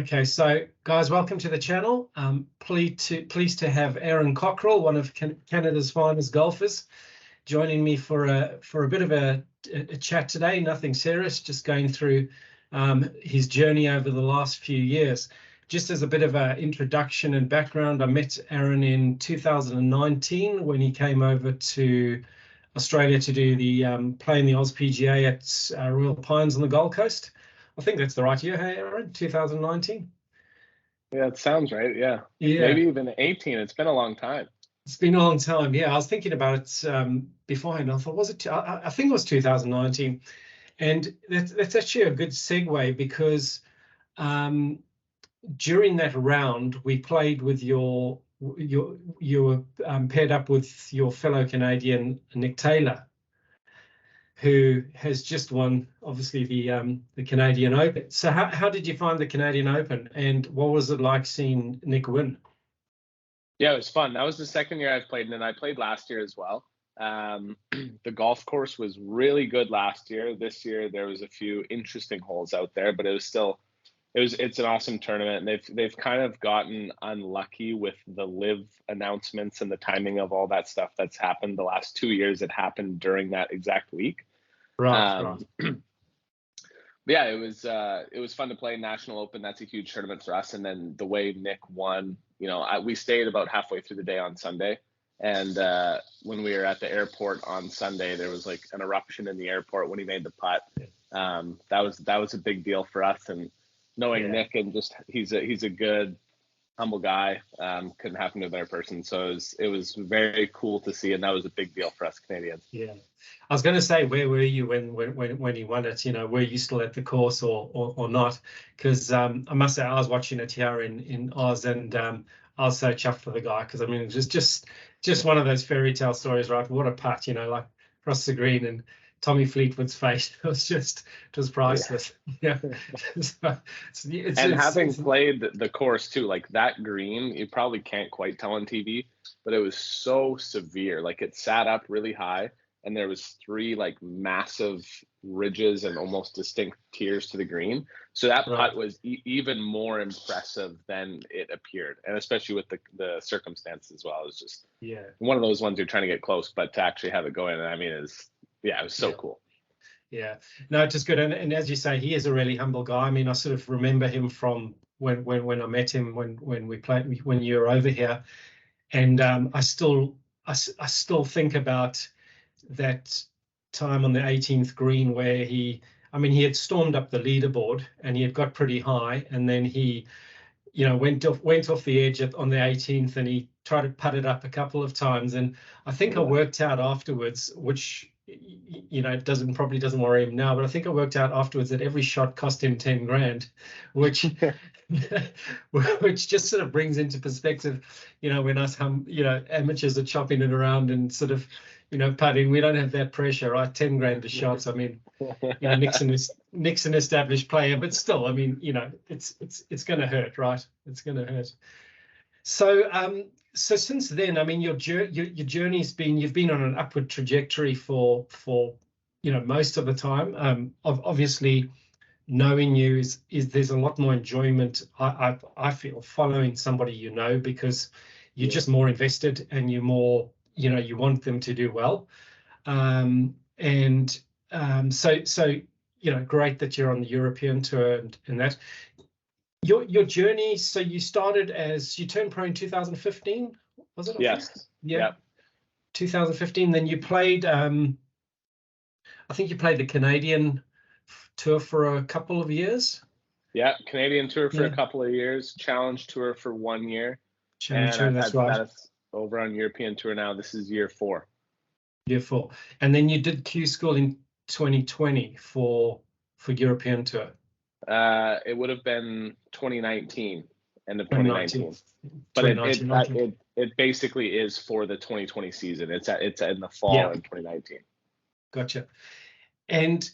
Okay, so guys, welcome to the channel. Pleased to have Aaron Cockerill, one of Canada's finest golfers, joining me for a bit of a chat today. Nothing serious, just going through his journey over the last few years. Just as a bit of an introduction and background, I met Aaron in 2019 when he came over to Australia to do the play in the PGA at Royal Pines on the Gold Coast. I think that's the right year, hey, Aaron? 2019? Yeah, it sounds right, yeah. Maybe even 18. It's been a long time. It's been a long time, yeah. I was thinking about it beforehand. I thought, was it? I think it was 2019. And that's actually a good segue because during that round, we played with you were paired up with your fellow Canadian, Nick Taylor, who has just won, obviously, the Canadian Open. So how did you find the Canadian Open, and what was it like seeing Nick win? Yeah, it was fun. That was the second year I've played, and I played last year as well. The golf course was really good last year. This year there was a few interesting holes out there, but it's an awesome tournament. And they've kind of gotten unlucky with the live announcements and the timing of all that stuff that's happened the last 2 years. It happened during that exact week. Right. Yeah, it was fun to play National Open. That's a huge tournament for us. And then the way Nick won, we stayed about halfway through the day on Sunday. And when we were at the airport on Sunday, there was like an eruption in the airport when he made the putt. That was a big deal for us. And knowing Nick, and just he's a good, humble guy, couldn't happen to a better person. So it was very cool to see, and that was a big deal for us Canadians. Yeah, I was going to say, where were you when he won it? Were you still at the course or not? Because I must say, I was watching it here in Oz, and I was so chuffed for the guy, because I mean, it was just one of those fairy tale stories, right? What a putt, like across the green, and Tommy Fleetwood's face, it was priceless. Yeah. Having played the course too, like that green, you probably can't quite tell on TV, but it was so severe. Like it sat up really high, and there was 3 like massive ridges and almost distinct tiers to the green. So that putt was even more impressive than it appeared, and especially with the circumstances as well. It was just one of those ones you're trying to get close, but to actually have it go in, I mean, it was so cool. Yeah, no, just good. And as you say, he is a really humble guy. I mean, I sort of remember him from when I met him when we played, when you were over here, and I still think about that time on the 18th green where he had stormed up the leaderboard and he had got pretty high, and then he went off the edge on the 18th, and he tried to putt it up a couple of times, and I think I worked out afterwards, which probably doesn't worry him now, but I think I worked out afterwards that every shot cost him 10 grand, which which just sort of brings into perspective, when us amateurs are chopping it around and sort of putting, we don't have that pressure, right? 10 grand a shot. I mean, Nick's an established player, but still, I mean, it's going to hurt, right? It's going to hurt. So since then, I mean, your journey's been, you've been on an upward trajectory for most of the time. Obviously, knowing you is there's a lot more enjoyment, I feel, following somebody because you're just more invested, and you're more you want them to do well, so great that you're on the European tour and that. Your journey, so you turned pro in 2015, was it? Yes. Yeah. 2015. Then you played, I think you played the Canadian tour for a couple of years. Yeah, Canadian tour for a couple of years, Challenge Tour for 1 year. Challenge Tour, that's right. That's over on European tour now. This is year 4. Year 4. And then you did Q School in 2020 for European tour. It would have been 2019, end of 2019. But it basically is for the 2020 season. It's in the fall in 2019. Gotcha. And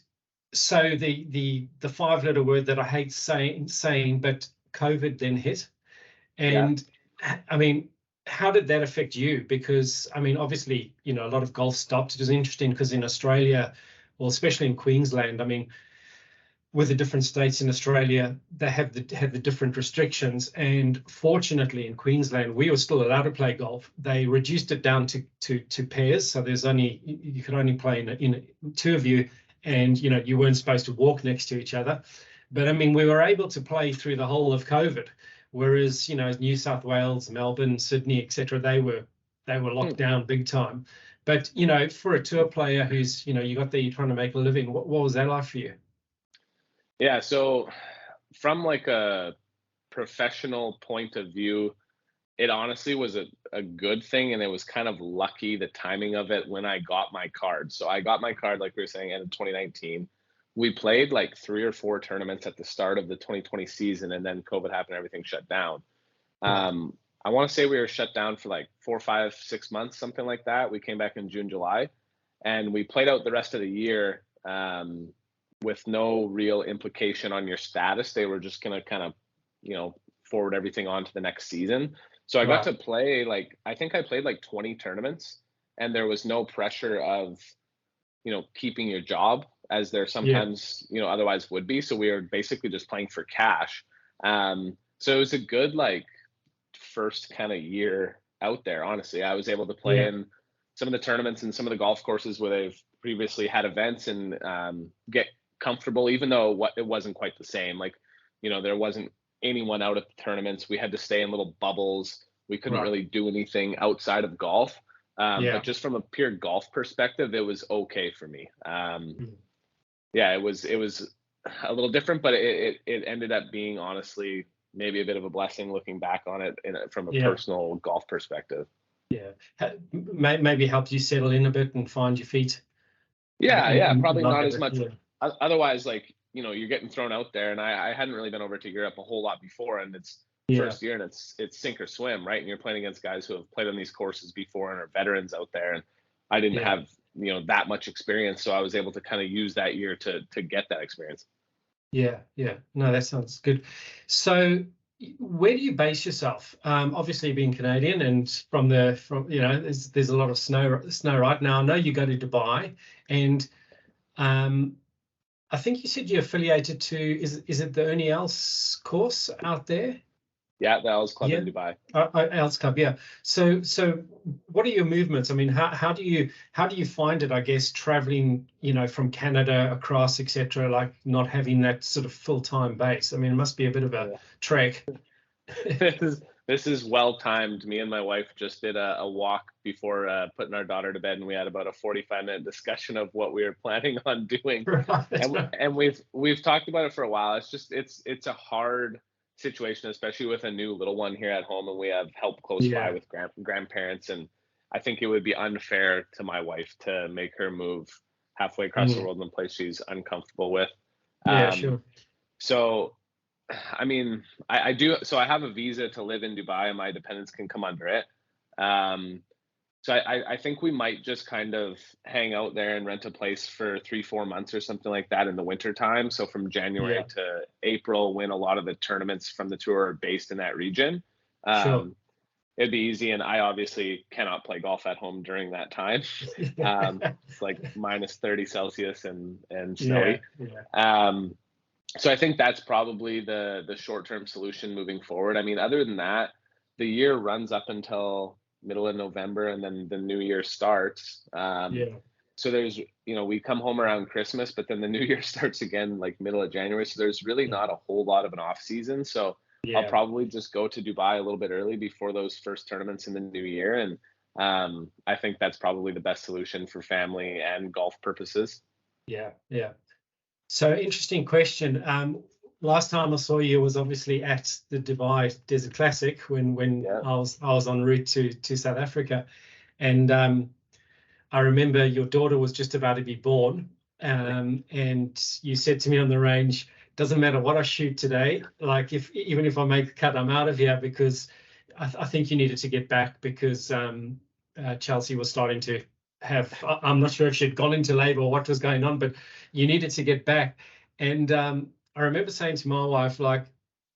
so the 5-letter word that I hate saying, but COVID then hit. And I mean, how did that affect you? Because I mean, obviously, a lot of golf stopped. It was interesting because in Australia, well, especially in Queensland, I mean, with the different states in Australia, they have the different restrictions. And fortunately, in Queensland, we were still allowed to play golf. They reduced it down to pairs, so there's only you could only play in two of you, and you weren't supposed to walk next to each other. But I mean, we were able to play through the whole of COVID, whereas New South Wales, Melbourne, Sydney, etc., they were locked down big time. But for a tour player who's you got there, you're trying to make a living. What was that like for you? Yeah, so from like a professional point of view, it honestly was a good thing, and it was kind of lucky, the timing of it, when I got my card. So I got my card, like we were saying, end of 2019. We played like 3 or 4 tournaments at the start of the 2020 season, and then COVID happened, everything shut down. I want to say we were shut down for like 4, 5, 6 months, something like that. We came back in June, July, and we played out the rest of the year with no real implication on your status. They were just going to kind of, forward everything on to the next season. So I got to play, I think I played like 20 tournaments, and there was no pressure of, keeping your job, as there sometimes, otherwise would be. So we were basically just playing for cash. So it was a good, first kind of year out there. Honestly, I was able to play in some of the tournaments and some of the golf courses where they've previously had events, and get comfortable, even though it wasn't quite the same. There wasn't anyone out at the tournaments. We had to stay in little bubbles. We couldn't really do anything outside of golf. But just from a pure golf perspective, it was okay for me. It was a little different, but it ended up being, honestly, maybe a bit of a blessing looking back on it from a personal golf perspective. Yeah, maybe helped you settle in a bit and find your feet. Probably not as much. Otherwise, you're getting thrown out there, and I hadn't really been over to Europe a whole lot before, and it's first year, and it's sink or swim, right? And you're playing against guys who have played on these courses before and are veterans out there, and I didn't have that much experience, so I was able to kind of use that year to get that experience. No, that sounds good. So where do you base yourself? Obviously being Canadian, and from there's a lot of snow right now. I know you go to Dubai, and I think you said you're affiliated to, is it the Ernie Els course out there? Yeah, the Els Club in Dubai. Els Club, yeah. So what are your movements? I mean, how do you find it, I guess, traveling, from Canada across, etc., not having that sort of full-time base? I mean, it must be a bit of a trek. This is well timed. Me and my wife just did a walk before putting our daughter to bed, and we had about a 45-minute discussion of what we were planning on doing. Right. And we've talked about it for a while. It's just it's a hard situation, especially with a new little one here at home, and we have help close by with grandparents, and I think it would be unfair to my wife to make her move halfway across the world in a place she's uncomfortable with. Sure. So I mean, I do. So I have a visa to live in Dubai, and my dependents can come under it. So I think we might just kind of hang out there and rent a place for 3-4 months or something like that in the winter time. So from January to April, when a lot of the tournaments from the tour are based in that region, it'd be easy. And I obviously cannot play golf at home during that time. It's like minus 30 Celsius and snowy. So I think that's probably the short-term solution moving forward. I mean, other than that, the year runs up until middle of November, and then the new year starts. So there's, we come home around Christmas, but then the new year starts again like middle of January. So there's really not a whole lot of an off season. So I'll probably just go to Dubai a little bit early before those first tournaments in the new year. And I think that's probably the best solution for family and golf purposes. Yeah. So interesting question. Last time I saw you was obviously at the Dubai Desert Classic when I was en route to South Africa, and I remember your daughter was just about to be born, and you said to me on the range, doesn't matter what I shoot today, like even if I make the cut, I'm out of here, because I think you needed to get back, because Chelsea was starting to have, I'm not sure if she'd gone into labor or what was going on, but you needed to get back. And I remember saying to my wife,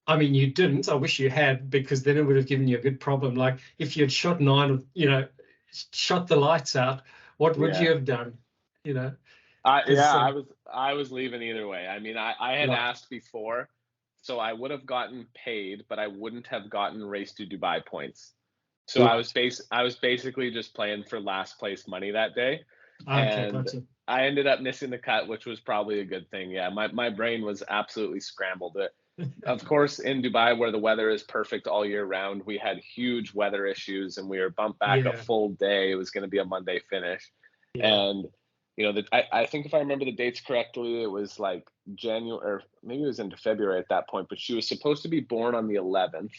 I mean, you didn't, I wish you had, because then it would have given you a good problem. Like if you had shot 9, shot the lights out, what would you have done? I I was leaving either way. I mean, I had Right. asked before, so I would have gotten paid, but I wouldn't have gotten Race to Dubai points. So Right. I was basically just playing for last place money that day, Okay, and gotcha. I ended up missing the cut, which was probably a good thing. Yeah, my brain was absolutely scrambled. Of course, in Dubai, where the weather is perfect all year round, we had huge weather issues, and we were bumped back a Yeah, full day. It was going to be a Monday finish, yeah. and I think if I remember the dates correctly, it was like January, or maybe it was into February at that point. But she was supposed to be born on the 11th,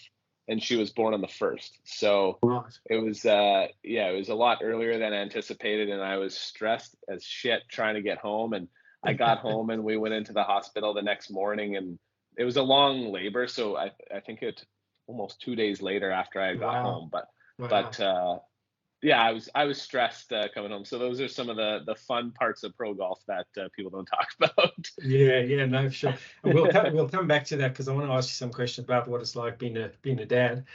and she was born on the 1st. So Right. it was it was a lot earlier than anticipated, and I was stressed as shit trying to get home. And I got home, and we went into the hospital the next morning, and it was a long labor. So I think it almost 2 days later after I got Wow. home. Wow. But yeah, I was stressed coming home. So those are some of the fun parts of pro golf that people don't talk about. Yeah, yeah, no, for sure. And we'll come back to that because I want to ask you some questions about what it's like being a dad.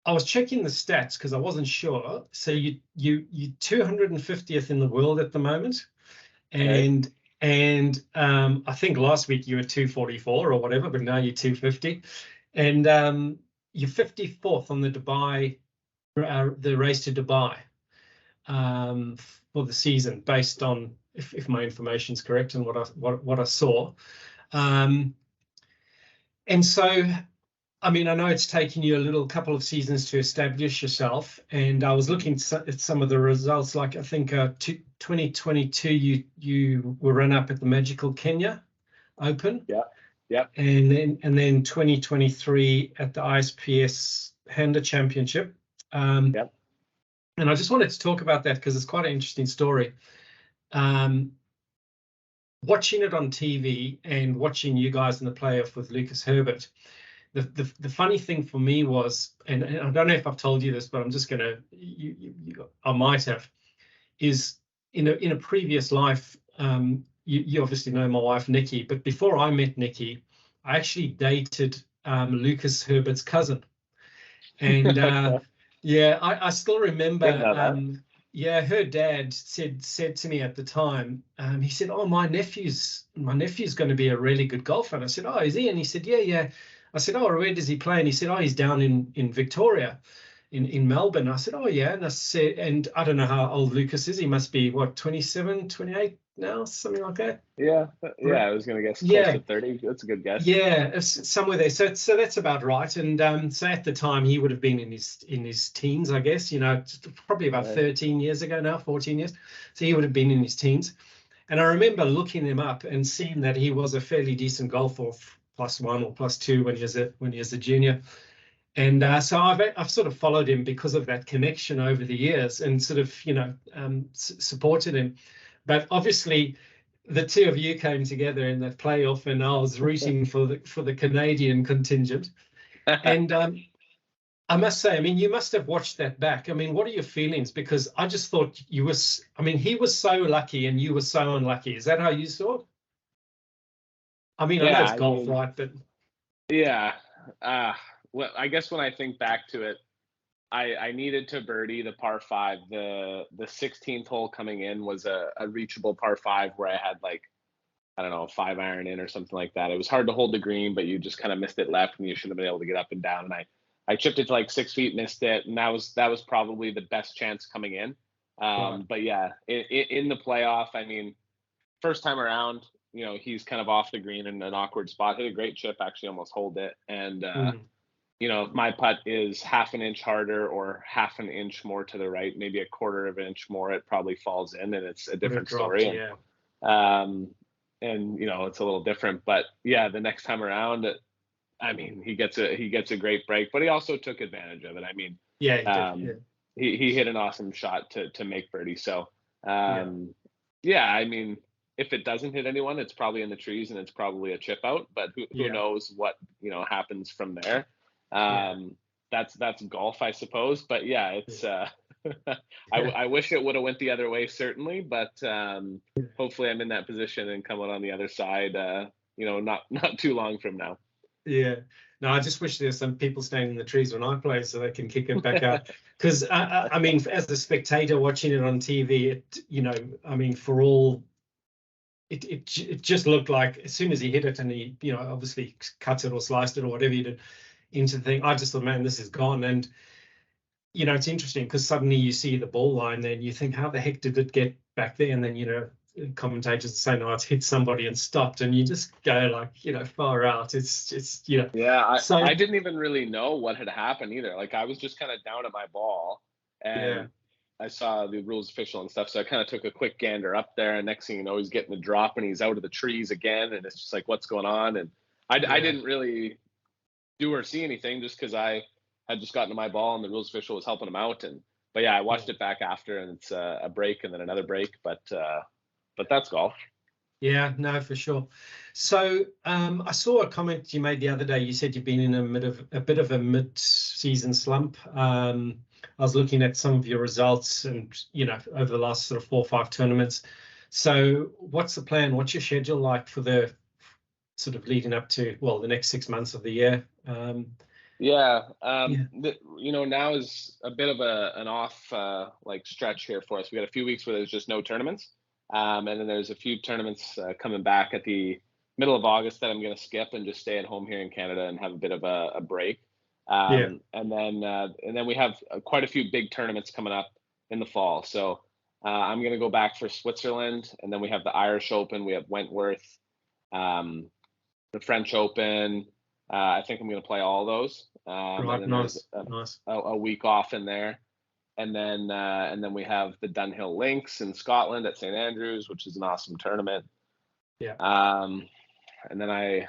I was checking the stats because I wasn't sure. So you 250th in the world at the moment, Right. and I think last week you were 244 or whatever, but now you're 250, and you're 54th on the Dubai, the race to Dubai, for the season, based on if my information is correct and what I saw. And so, I mean, I know it's taken you a couple of seasons to establish yourself, and I was looking at some of the results. Like I think 2022, you were run up at the Magical Kenya Open, Yeah. Yep. and then 2023 at the ISPS Honda Championship. Yep. And I just wanted to talk about that because it's quite an interesting story. Watching it on TV and watching you guys in the playoff with Lucas Herbert. The funny thing for me was, and I don't know if I've told you this, but I'm just gonna, I might have, is in a previous life, you obviously know my wife Nikki, but before I met Nikki, I actually dated Lucas Herbert's cousin, and yeah, I still Didn't remember. know that. Yeah, her dad said to me at the time, he said, "Oh, my nephew's going to be a really good golfer." And I said, "Oh, is he?" And he said, "Yeah, yeah." I said, "Oh, where does he play?" And he said, "Oh, he's down in Victoria, in Melbourne." I said, "Oh, yeah." And I said, and I don't know how old Lucas is. He must be what, 27, 28 now, something like that. Yeah. Yeah. Right. I was gonna guess close Yeah. to 30. That's a good guess. Yeah, somewhere there. So that's about right. And so at the time he would have been in his teens, I guess. Probably about Right. 13 years ago now, 14 years. So he would have been in his teens. And I remember looking him up and seeing that he was a fairly decent golfer, +1 or +2 when he was a junior. And so I've sort of followed him because of that connection over the years, and sort of supported him. But obviously, the two of you came together in that playoff, and I was rooting for the Canadian contingent. And I must say, I mean, you must have watched that back. I mean, what are your feelings? Because I just thought he was so lucky, and you were so unlucky. Is that how you saw it? I mean, I know Yeah. it's I golf, mean, right? But yeah. Uh, well, I guess when I think back to it, I needed to birdie the par five. The 16th hole coming in was a reachable par five where I had like, I don't know, 5 iron in or something like that. It was hard to hold the green, but you just kind of missed it left, and you should have been able to get up and down. And I chipped it to like 6 feet, missed it, and that was probably the best chance coming in. right, But yeah, in the playoff, I mean, first time around, he's kind of off the green in an awkward spot. Hit a great chip, actually almost hold it. And if my putt is half an inch harder or half an inch more to the right, maybe a quarter of an inch more, it probably falls in, and it's a would have different dropped. story. Yeah, And it's a little different. But yeah, the next time around, I mean, he gets a great break, but he also took advantage of it. I mean, yeah, he did. Yeah, he hit an awesome shot to make birdie. So yeah, yeah, I mean, if it doesn't hit anyone, it's probably in the trees and it's probably a chip out. But who yeah, knows what happens from there? yeah, That's golf, I suppose. But yeah, it's yeah. I wish it would have went the other way, certainly. But hopefully, I'm in that position and come out on the other side. Not too long from now. Yeah. No, I just wish there's some people staying in the trees when I play so they can kick it back out. Because I mean, as a spectator watching it on TV, I mean, for all it just looked like as soon as he hit it and he, obviously cuts it or sliced it or whatever he did into the thing, I just thought, man, this is gone. And it's interesting because suddenly you see the ball line, then you think, how the heck did it get back there? And then commentators say, no, it's hit somebody and stopped, and you just go like, far out. It's Yeah, So I didn't even really know what had happened either. Like I was just kind of down at my ball, and I saw the rules official and stuff, so I kind of took a quick gander up there, and next thing you know, he's getting the drop and he's out of the trees again, and it's just like, what's going on? And I didn't really do or see anything just because I had just gotten to my ball and the rules official was helping him out. But yeah, I watched it back after, and it's a break and then another break, but that's golf. Yeah, no, for sure. So I saw a comment you made the other day. You said you've been in a bit of a mid-season slump. I was looking at some of your results, and over the last sort of 4 or 5 tournaments. So what's the plan? What's your schedule like for the sort of leading up to the next 6 months of the year? Now is a bit of an off stretch here for us. We got a few weeks where there's just no tournaments. And then there's a few tournaments coming back at the middle of August that I'm going to skip and just stay at home here in Canada and have a bit of a break. And then we have quite a few big tournaments coming up in the fall. So I'm going to go back for Switzerland, and then we have the Irish Open. We have Wentworth, the French Open. I think I'm going to play all those. Right, nice. A week off in there. And then we have the Dunhill Links in Scotland at St. Andrews, which is an awesome tournament. Yeah. And then I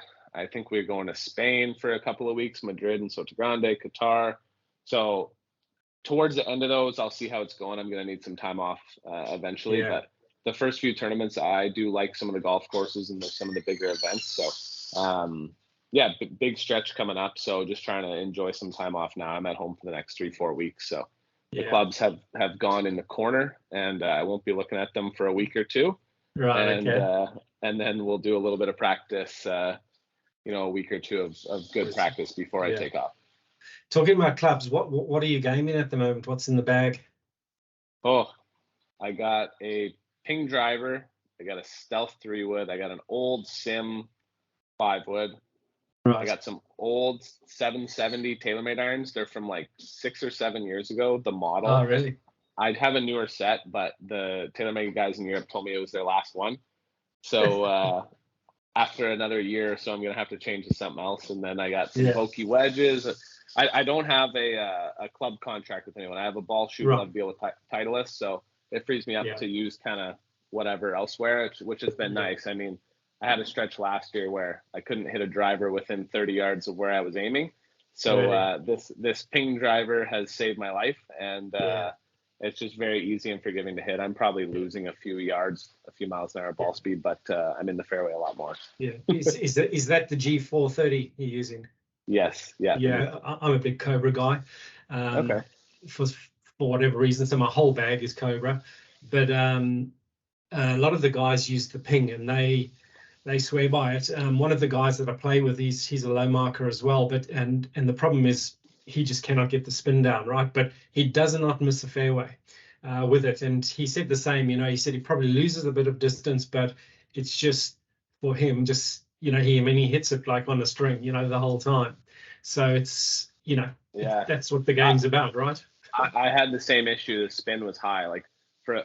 think we're going to Spain for a couple of weeks, Madrid and Sotogrande, Qatar. So towards the end of those, I'll see how it's going. I'm going to need some time off eventually. Yeah. But the first few tournaments, I do like some of the golf courses and some of the bigger events. So big stretch coming up. So just trying to enjoy some time off now. I'm at home for the next 3-4 weeks. So the clubs have gone in the corner, and I won't be looking at them for a week or two. Right. And then we'll do a little bit of practice, a week or two of good practice before I take off. Talking about clubs, what are you gaming at the moment? What's in the bag? Oh, I got a ping driver. I got a Stealth 3-wood. I got an old Sim 5-wood. Right. I got some old 770 TaylorMade irons. They're from like 6 or 7 years ago, the model. Oh, really? I'd have a newer set, but the TaylorMade guys in Europe told me it was their last one. So after another year or so, I'm going to have to change to something else. And then I got some Vokey wedges. I don't have a club contract with anyone. I have a ball shoe club deal with Titleist. So it frees me up to use kind of whatever elsewhere, which has been nice. I mean, I had a stretch last year where I couldn't hit a driver within 30 yards of where I was aiming. So this ping driver has saved my life, and it's just very easy and forgiving to hit. I'm probably losing a few yards, a few miles an hour ball speed, but I'm in the fairway a lot more. Yeah. Is that the G430 you're using? Yes. Yeah. Yeah. I'm a big Cobra guy. Okay. For whatever reason, so my whole bag is Cobra, but a lot of the guys use the ping, and they swear by it. One of the guys that I play with, he's a low marker as well, but and the problem is he just cannot get the spin down right, but he does not miss the fairway with it. And he said the same, he said he probably loses a bit of distance, but it's just for him, just he hits it like on a string, the whole time. So it's that's what the game's about, right? I had the same issue. The spin was high. Like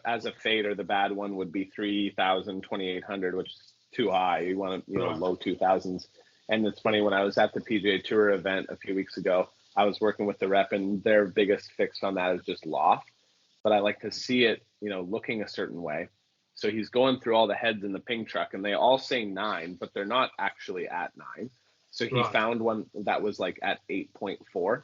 as a fader, the bad one would be 3,000, 2,800, which is too high. You want to, low 2,000s. And it's funny, when I was at the PGA Tour event a few weeks ago, I was working with the rep, and their biggest fix on that is just loft. But I like to see it, looking a certain way. So he's going through all the heads in the ping truck, and they all say 9, but they're not actually at 9. So he found one that was like at 8.4.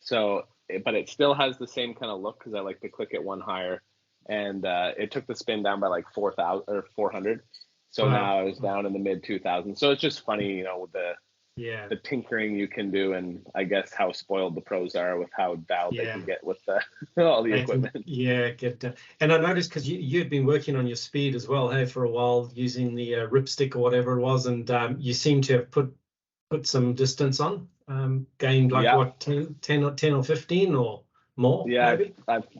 So, but it still has the same kind of look, because I like to click it one higher. And it took the spin down by like 4,000 or 400. So now I was down in the mid 2000s. So it's just funny, with the tinkering you can do, and I guess how spoiled the pros are with how dialed they can get with all the equipment. Get down. And I noticed, because you'd been working on your speed as well, hey, for a while, using the ripstick or whatever it was, and you seem to have put some distance on, gained like 10 or 15 or more. Yeah, maybe?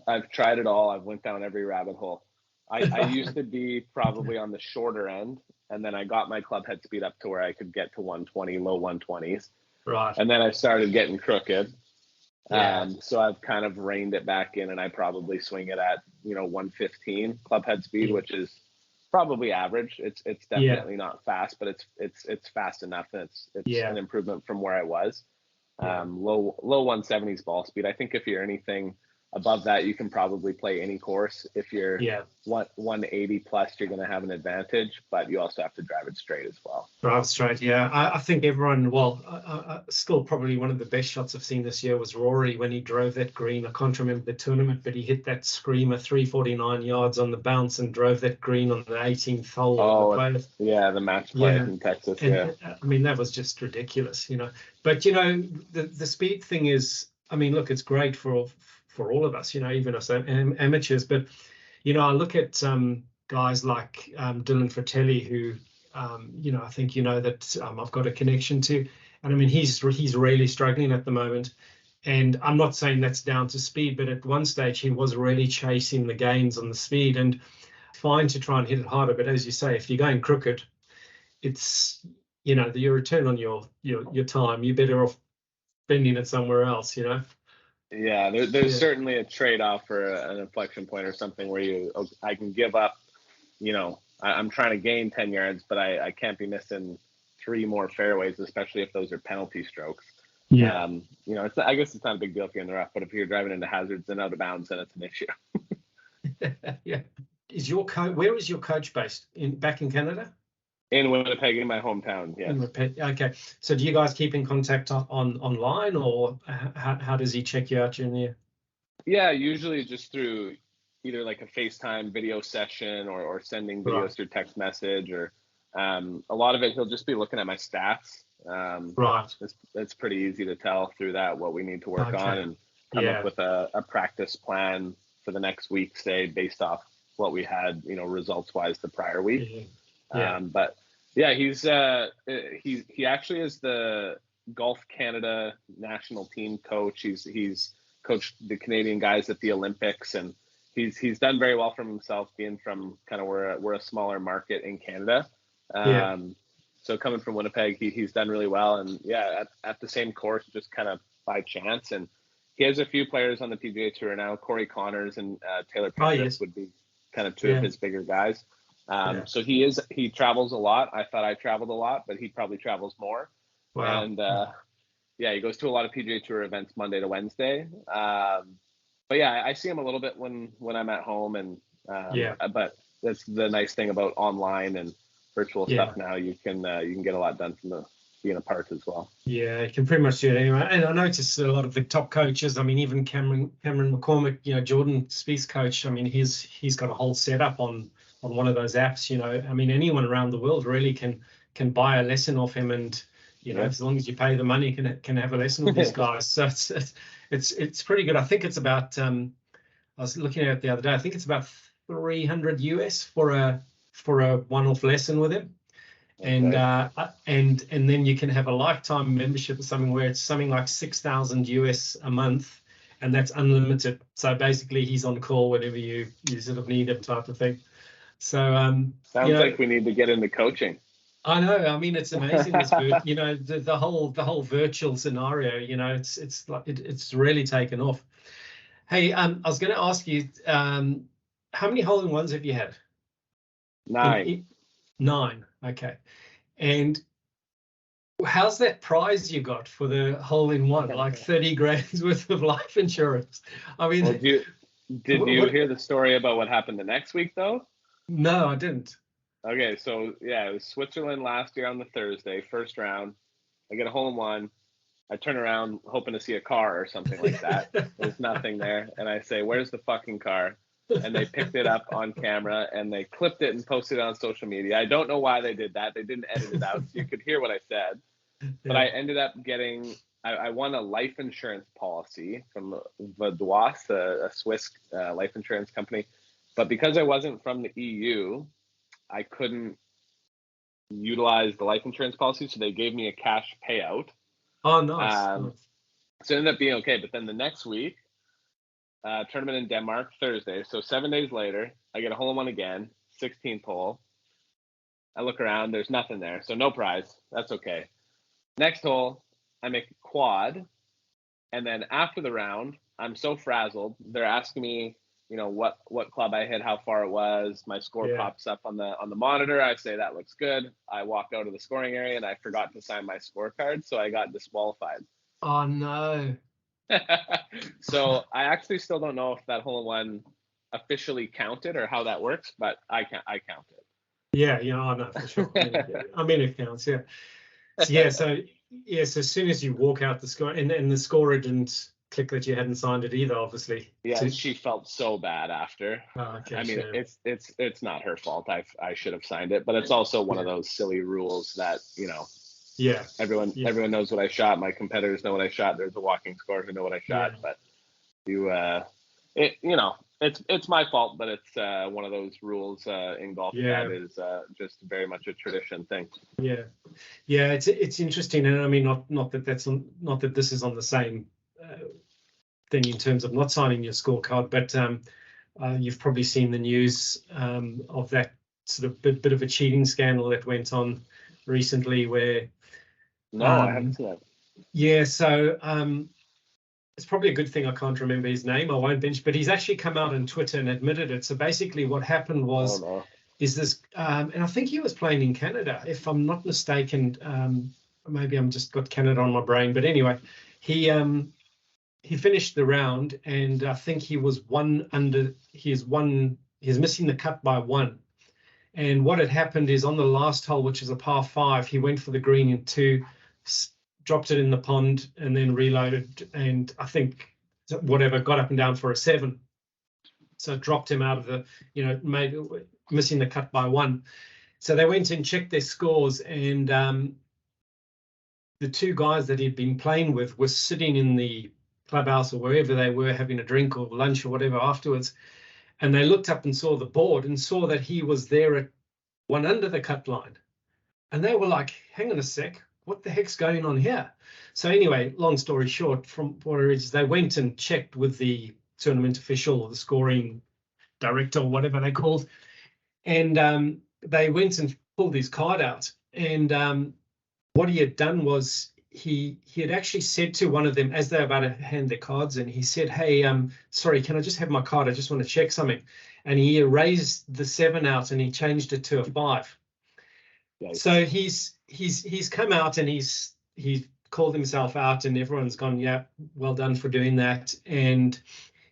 I've tried it all. I've went down every rabbit hole. I used to be probably on the shorter end, and then I got my club head speed up to where I could get to 120, low 120s. Right. And then I started getting crooked. Yeah. So I've kind of reined it back in, and I probably swing it at 115 club head speed, which is probably average. It's definitely not fast, but it's fast enough, and it's an improvement from where I was. Low 170s ball speed. I think if you're anything above that, you can probably play any course. If you're 180 plus, you're going to have an advantage, but you also have to drive it straight as well. Drive straight, yeah. I think everyone, still probably one of the best shots I've seen this year was Rory when he drove that green. I can't remember the tournament, but he hit that screamer 349 yards on the bounce and drove that green on the 18th hole. Oh, the match play in Texas, and, I mean, that was just ridiculous, But, the speed thing is, I mean, look, it's great for all of us, even us amateurs. But, I look at guys like Dylan Fratelli, who, I think that I've got a connection to. And I mean, he's really struggling at the moment. And I'm not saying that's down to speed, but at one stage he was really chasing the gains on the speed, and fine to try and hit it harder. But as you say, if you're going crooked, it's, your return on your time, you're better off spending it somewhere else, Yeah, there's certainly a trade-off for an inflection point or something where I can give up, I'm trying to gain 10 yards, but I can't be missing 3 more fairways, especially if those are penalty strokes. Yeah. I guess it's not a big deal if you're in the rough, but if you're driving into hazards and out of bounds, then it's an issue. Yeah. Where is your coach based? Back in Canada? In Winnipeg, in my hometown, yes. Okay. So do you guys keep in contact online, or how does he check you out during the year? Yeah, usually just through either like a FaceTime video session or sending videos through text message, or a lot of it he'll just be looking at my stats. It's pretty easy to tell through that what we need to work on and come up with a practice plan for the next week, say, based off what we had, results wise the prior week. But yeah, he actually is the Golf Canada national team coach. He's coached the Canadian guys at the Olympics, and he's done very well for himself, being from kind of we're a smaller market in Canada. So coming from Winnipeg, he's done really well, and at the same course, just kind of by chance. And he has a few players on the PGA Tour now. Corey Connors and Taylor Pendrith would be kind of two of his bigger guys. So he travels a lot. I thought I traveled a lot, but he probably travels more. Wow. And he goes to a lot of PGA Tour events Monday to Wednesday. But I see him a little bit when I'm at home, and but that's the nice thing about online and virtual stuff now. You can get a lot done from being apart as well. Yeah, you can pretty much do it anyway. And I noticed a lot of the top coaches, I mean, even Cameron McCormick, Jordan Spieth's coach, I mean, he's got a whole setup on one of those apps. I mean, anyone around the world really can buy a lesson off him, and as long as you pay the money, can have a lesson with these guys. So it's pretty good. I think it's about I was looking at it the other day. I think it's about $300 US for a one-off lesson with him. And then you can have a lifetime membership or something where it's something like $6,000 US a month, and that's unlimited. So basically, he's on call whenever you sort of need him, type of thing. So sounds like we need to get into coaching. I know. I mean, it's amazing. This the whole virtual scenario. It's like it's really taken off. Hey, I was going to ask you, how many hole-in-ones have you had? 9. 9. Okay. And how's that prize you got for the hole-in-one? Like 30 grand worth of life insurance. I mean, well, did you hear the story about what happened the next week though? No, I didn't. Okay, so it was Switzerland last year on the Thursday, first round. I get a hole-in-one. I turn around hoping to see a car or something like that. There's nothing there. And I say, where's the fucking car? And they picked it up on camera and they clipped it and posted it on social media. I don't know why they did that. They didn't edit it out, so you could hear what I said. But I ended up getting, I won a life insurance policy from Vaudois, a Swiss life insurance company. But because I wasn't from the EU, I couldn't utilize the life insurance policy, so they gave me a cash payout. Oh, nice. So it ended up being okay. But then the next week, tournament in Denmark Thursday. So 7 days later, I get a hole-in-one again, 16th hole. I look around, there's nothing there, so no prize. That's okay. Next hole, I make a quad, and then after the round, I'm so frazzled. They're asking me, you know, what club I hit, how far it was. My score pops up on the monitor. I say that looks good. I walk out of the scoring area, and I forgot to sign my scorecard, so I got disqualified. Oh no! So I actually still don't know if that hole-in-one officially counted or how that works, but I count it. Yeah, I know for sure. I mean, it counts. Yeah. So as soon as you walk out the score, and the scorer didn't click that you hadn't signed it either, obviously. Yeah, she felt so bad after. Oh, okay, I mean, it's not her fault. I should have signed it, but it's also one of those silly rules that, you know. Yeah. Everyone knows what I shot. My competitors know what I shot. There's a walking score who know what I shot, but it's my fault, but it's one of those rules in golf that is just very much a tradition thing. Yeah, it's interesting, and I mean, not that this is on the same thing in terms of not signing your scorecard, but you've probably seen the news of that sort of bit of a cheating scandal that went on recently, where. No, I haven't seen that. Yeah, so it's probably a good thing I can't remember his name. I won't bench, but he's actually come out on Twitter and admitted it. So basically what happened was, is this, and I think he was playing in Canada, if I'm not mistaken. Maybe I'm just got Canada on my brain, but anyway, he finished the round, and I think he was he's missing the cut by one. And what had happened is on the last hole, which is a par 5, he went for the green in 2, dropped it in the pond, and then reloaded. And I think got up and down for a 7. So it dropped him out of the, missing the cut by 1. So they went and checked their scores, and the 2 guys that he'd been playing with were sitting in the clubhouse or wherever they were, having a drink or lunch or whatever afterwards. And they looked up and saw the board and saw that he was there at 1 under the cut line. And they were like, hang on a sec, what the heck's going on here? So anyway, long story short, from what it is, they went and checked with the tournament official or the scoring director or whatever they called. And they went and pulled his card out. And what he had done was he had actually said to one of them, as they were about to hand their cards in, he said, hey, sorry, can I just have my card? I just want to check something. And he erased the 7 out and he changed it to a 5. Nice. So he's come out and he's called himself out, and everyone's gone, yeah, well done for doing that. And,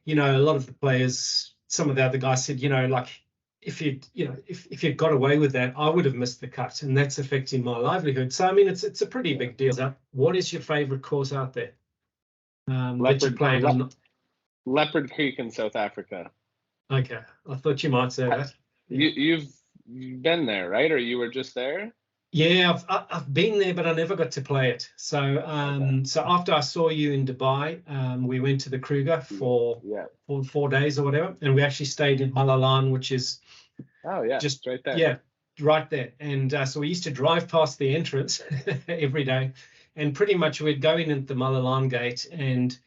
a lot of the players, some of the other guys said, like, if you'd got away with that, I would have missed the cut, and that's affecting my livelihood. So I mean, it's a pretty big deal. What is your favorite course out there that you played on? Leopard Creek in South Africa. Okay, I thought you might say that. You've been there, right? Or you were just there? Yeah, I've been there, but I never got to play it. So so after I saw you in Dubai, we went to the Kruger for 4 days or whatever, and we actually stayed in Malalan, which is just right there. Yeah, right there. And so we used to drive past the entrance every day, and pretty much we'd go in at the Malalan gate, and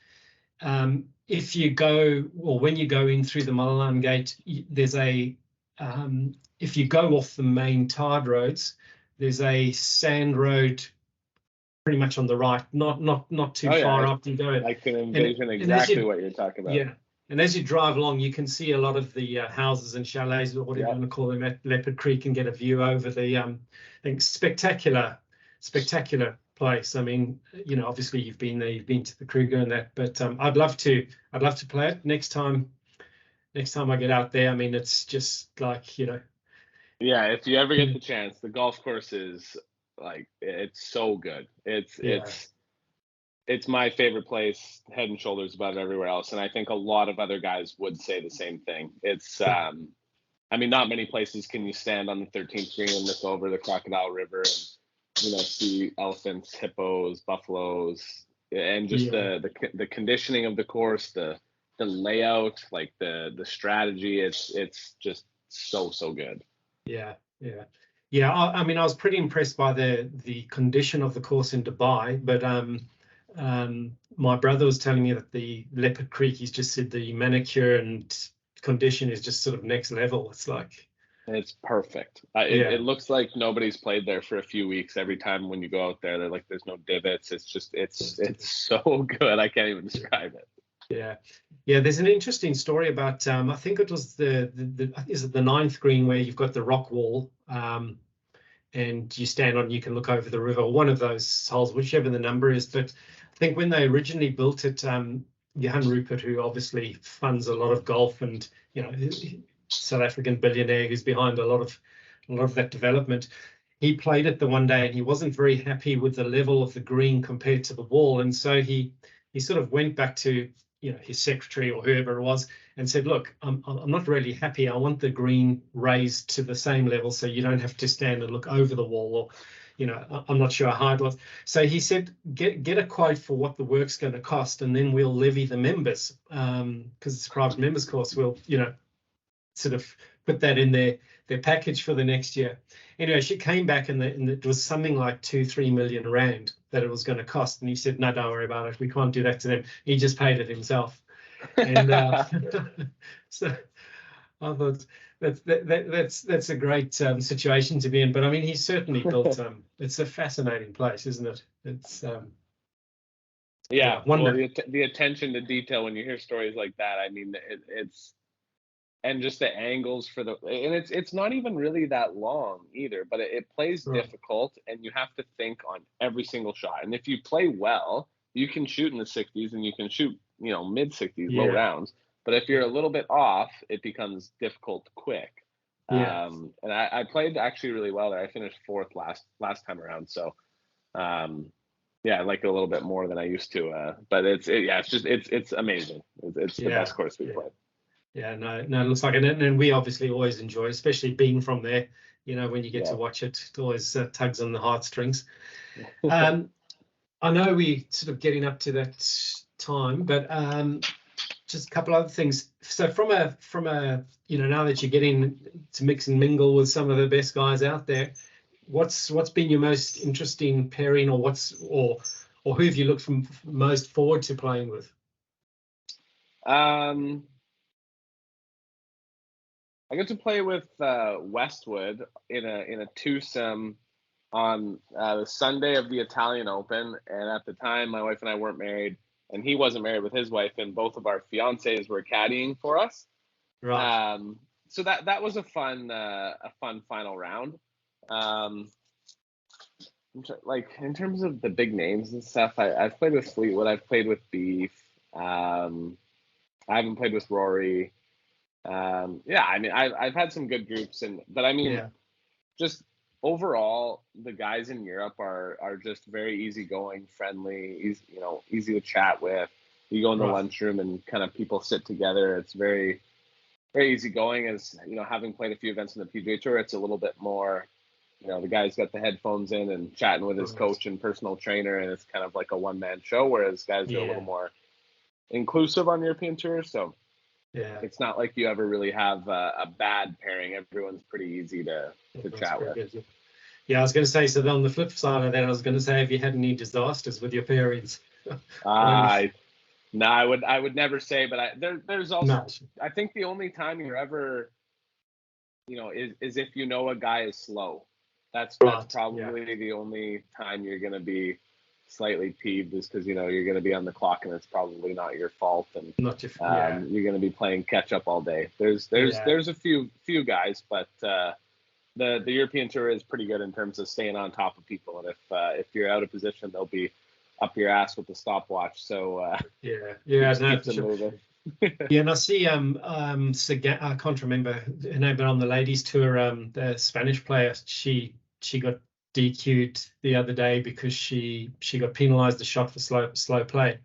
if you go, or when you go in through the Malalan gate, there's a if you go off the main tarred roads, there's a sand road pretty much on the right, not too far up. You go. I can envision exactly what you're talking about. Yeah, and as you drive along, you can see a lot of the houses and chalets, or whatever you want to call them, at Leopard Creek, and get a view over the I think spectacular place. I mean, obviously you've been there, you've been to the Kruger and that, but I'd love to play it next time I get out there. I mean, it's just like, Yeah, if you ever get the chance, the golf course is like, it's so good. It's my favorite place, head and shoulders above everywhere else. And I think a lot of other guys would say the same thing. It's, I mean, not many places can you stand on the 13th green and look over the Crocodile River and, see elephants, hippos, buffaloes, and just the conditioning of the course, the layout, like the strategy. It's just so good. Yeah. I mean, I was pretty impressed by the condition of the course in Dubai, but my brother was telling me that the Leopard Creek, he's just said the manicure and condition is just sort of next level. It's like, It's perfect. It looks like nobody's played there for a few weeks. Every time when you go out there, they're like, there's no divots. It's just, it's so good. I can't even describe it. Yeah. There's an interesting story about I think it was is it the 9th green where you've got the rock wall, and you stand on, you can look over the river. One of those holes, whichever the number is. But I think when they originally built it, Johan Rupert, who obviously funds a lot of golf, and South African billionaire who's behind a lot of that development, he played it the one day and he wasn't very happy with the level of the green compared to the wall, and so he sort of went back to his secretary or whoever it was and said, look, I'm not really happy. I want the green raised to the same level so you don't have to stand and look over the wall, or I'm not sure how high it was. So he said, get a quote for what the work's going to cost, and then we'll levy the members, because it's a private members course. We'll sort of put that in their package for the next year. Anyway, she came back and it was something like 2-3 million rand that it was going to cost, and he said, no, don't worry about it, we can't do that to them. He just paid it himself. And so I thought that's a great situation to be in. But I mean, he's certainly built it's a fascinating place, isn't it? It's well, the attention to detail when you hear stories like that, I mean, it's, and just the angles for and it's not even really that long either, but it plays difficult, and you have to think on every single shot. And if you play well, you can shoot in the 60s and you can shoot, mid 60s, low rounds. But if you're a little bit off, it becomes difficult quick. And I played actually really well there. I finished 4th last time around. So I like it a little bit more than I used to. But it's amazing. It's the best course we've played. Yeah, no, it looks like it. And we obviously always enjoy, especially being from there, when you get to watch it, it always tugs on the heartstrings. I know we sort of getting up to that time, but just a couple other things. So from a now that you're getting to mix and mingle with some of the best guys out there, what's been your most interesting pairing, or who have you looked most forward to playing with? I got to play with Westwood in a twosome on the Sunday of the Italian Open, and at the time my wife and I weren't married, and he wasn't married with his wife, and both of our fiancés were caddying for us. Right. So that was a fun final round. Like in terms of the big names and stuff, I've played with Fleetwood, I've played with Beef, I haven't played with Rory. I mean, I've had some good groups, but I mean, just overall, the guys in Europe are just very easygoing, friendly, easy to chat with. You go in the lunchroom and kind of people sit together. It's very, very easygoing. As having played a few events in the PGA Tour, it's a little bit more. The guy's got the headphones in and chatting with his coach and personal trainer, and it's kind of like a one-man show. Whereas guys are a little more inclusive on European Tour, so. Yeah, it's not like you ever really have a bad pairing. Everyone's pretty easy to chat with. Good. Yeah, I was going to say, so on the flip side of that, I was going to say, have you had any disasters with your pairings? No, I would never say, but there's also, I think the only time you're ever, is if a guy is slow. That's probably the only time you're going to be slightly peeved, is because you're going to be on the clock and it's probably not your fault, and you're going to be playing catch up all day. There's a few guys, but the European Tour is pretty good in terms of staying on top of people, and if you're out of position, they'll be up your ass with the stopwatch. So keep them moving. And I see I can't remember her name, but on the ladies tour, the Spanish player, she got DQ'd the other day because she got penalized a shot for slow play,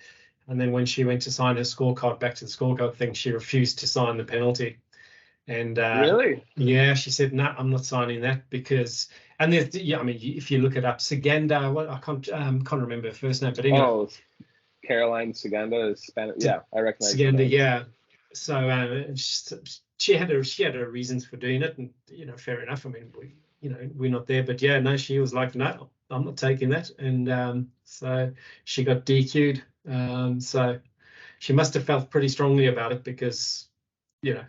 and then when she went to sign her scorecard, back to the scorecard thing, she refused to sign the penalty. And really, she said, no, I'm not signing that, because, and there's, I mean, if you look it up, Saganda, I can't remember her first name, but anyway, Caroline Saganda is Spanish. I recognize Saganda. So she had her reasons for doing it, and fair enough. I mean, we're not there, but she was like, no, I'm not taking that, and so she got DQ'd. So she must have felt pretty strongly about it because, you know,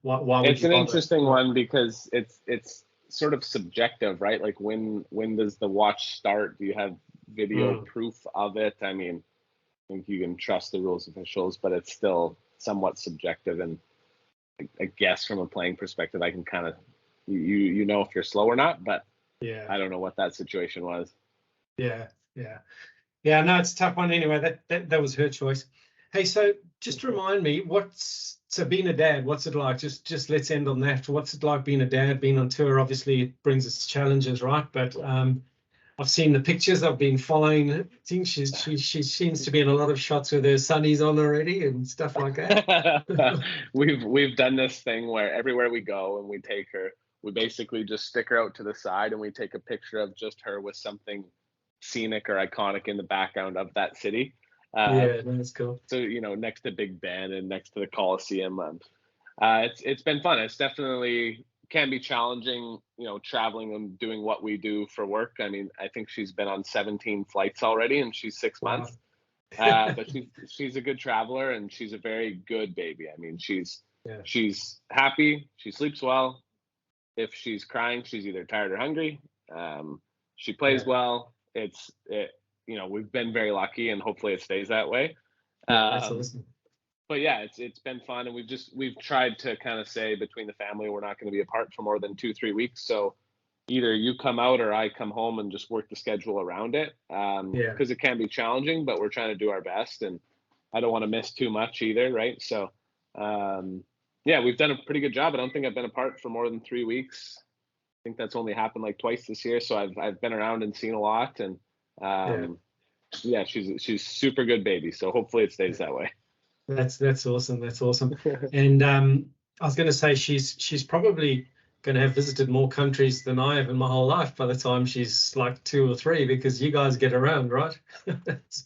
why would It's you an bother? interesting one because it's sort of subjective, right? Like when does the watch start? Do you have video proof of it? I mean, I think you can trust the rules officials, but it's still somewhat subjective. And I guess from a playing perspective, I can kind of you know if you're slow or not, but Yeah, I don't know what that situation was. yeah. No, it's a tough one anyway. That was her choice. Hey, so just remind me, so being a dad, what's it like? Just let's end on that. What's it like being a dad? Being on tour, obviously, it brings its challenges, right? But I've seen the pictures. I've been following. I think she seems to be in a lot of shots with her sunnies on already and stuff like that. We've done this thing where everywhere we go and we take her, we basically just stick her out to the side and we take a picture of just her with something scenic or iconic in the background of that city. Yeah, that's cool. So next to Big Ben and next to the Coliseum. It's been fun. It's definitely can be challenging, traveling and doing what we do for work. I mean, I think she's been on 17 flights already and she's 6 Wow. months. But she's a good traveler and she's a very good baby. I mean, she's happy, she sleeps well. If she's crying, she's either tired or hungry. She plays well. We've been very lucky and hopefully it stays that way. That's awesome. But yeah, it's been fun, and we've tried to kind of say between the family we're not going to be apart for more than 2-3 weeks. So either you come out or I come home and just work the schedule around it. Because it can be challenging, but we're trying to do our best, and I don't want to miss too much either, right? So we've done a pretty good job. I don't think I've been apart for more than 3 weeks. I think that's only happened like twice this year. So I've been around and seen a lot, and she's super good baby. So hopefully it stays that way. That's awesome. That's awesome. And I was going to say she's probably going to have visited more countries than I have in my whole life by the time she's like 2 or 3, because you guys get around, right?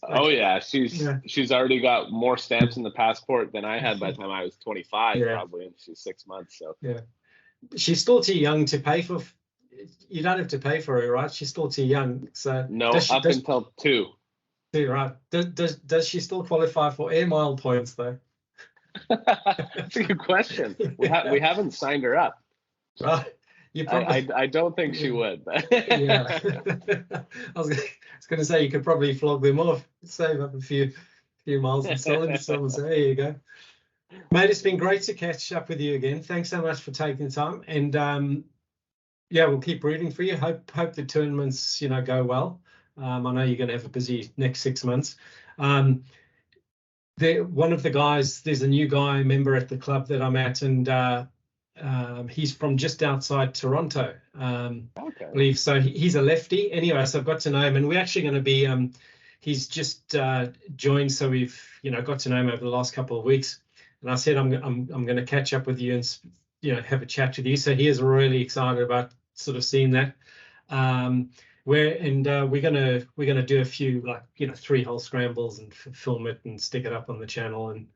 Oh yeah, she's already got more stamps in the passport than I had by the time I was 25, probably, and she's 6 months. So she's still too young to pay for. You don't have to pay for her, right? She's still too young. So no, until 2. Right. Does she still qualify for air mile points though? That's a good question. We haven't signed her up. Right. I don't think she would. Yeah. I was going to say you could probably flog them off, save up a few miles and sell them. So there you go. Mate, it's been great to catch up with you again. Thanks so much for taking the time. And we'll keep rooting for you. Hope the tournaments go well. I know you're going to have a busy next 6 months. One of the guys, there's a new guy member at the club that I'm at, and he's from just outside Toronto. I believe so. He's a lefty. Anyway, so I've got to know him, and we're actually going to be. He's just joined, so we've got to know him over the last couple of weeks. And I said I'm going to catch up with you and have a chat with you. So he is really excited about sort of seeing that. We're gonna do a few 3-hole scrambles and film it and stick it up on the channel and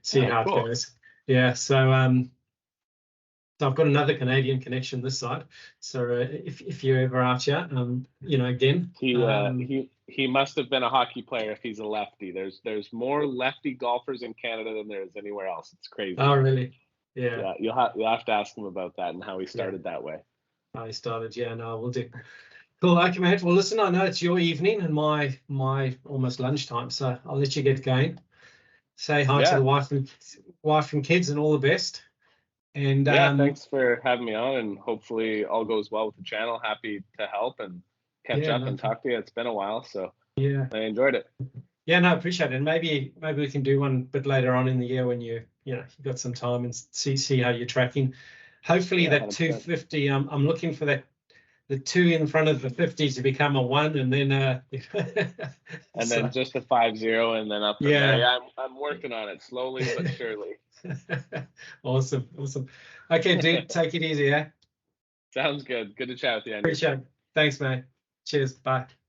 see how it goes. Yeah. So I've got another Canadian connection this side. So if you're ever out here, again, he must have been a hockey player if he's a lefty. There's more lefty golfers in Canada than there is anywhere else. It's crazy. Oh really? Yeah. You'll have to ask him about that and how he started that way. How he started. Yeah. No, we'll do. Cool, okay, mate. Well, listen, I know it's your evening and my almost lunchtime, so I'll let you get going. Say hi to the wife and kids, and all the best. And thanks for having me on, and hopefully all goes well with the channel. Happy to help and catch up and talk to you. It's been a while, so I enjoyed it. Yeah, no, I appreciate it. And maybe we can do one a bit later on in the year when you got some time and see how you're tracking. Hopefully that 100%. 250. I'm looking for that. The 2 in front of the 50 to become a 1, and then and then just a 50, and then up from there. Yeah, I'm working on it slowly but surely. Awesome. Okay, dude, take it easy, yeah? Sounds good. Good to chat with you, Andrew. Appreciate it. Thanks, mate. Cheers. Bye.